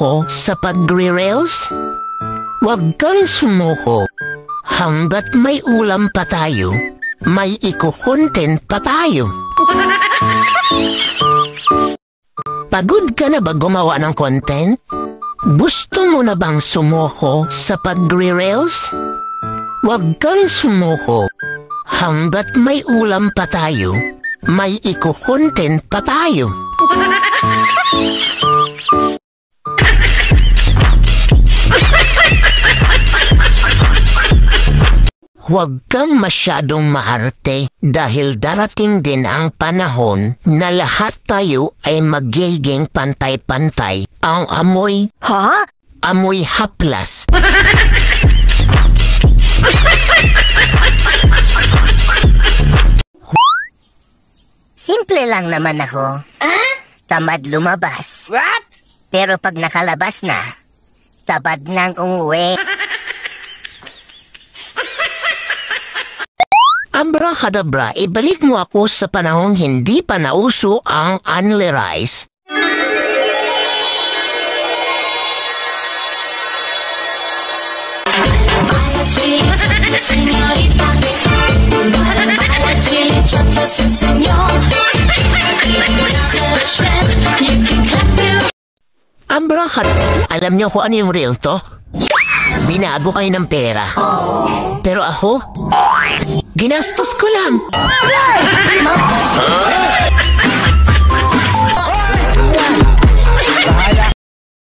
sumuko sa pagre-rails? Huwag kang sumuko. Hanggat may ulam pa tayo, may iko-content pa tayo. Pagod ka na ba gumawa ng content? Gusto mo na bang sumuko sa pagre-rails? Huwag kang sumuko. Hanggat may ulam pa tayo, may iko-content pa tayo. Huwag kang masyadong maarte dahil darating din ang panahon na lahat tayo ay magiging pantay-pantay. Ang amoy... Ha? Amoy haplas. Simple lang naman ako. Tamad lumabas. What? Pero pag nakalabas na, tabad nang umuwi. Abracadabra, ibalik mo ako sa panahong hindi pa nauso ang Only Rice. Abracadabra, alam niyo kung ano yung real to? Binago kayo ng pera. Pero ako, ginastos ko lang.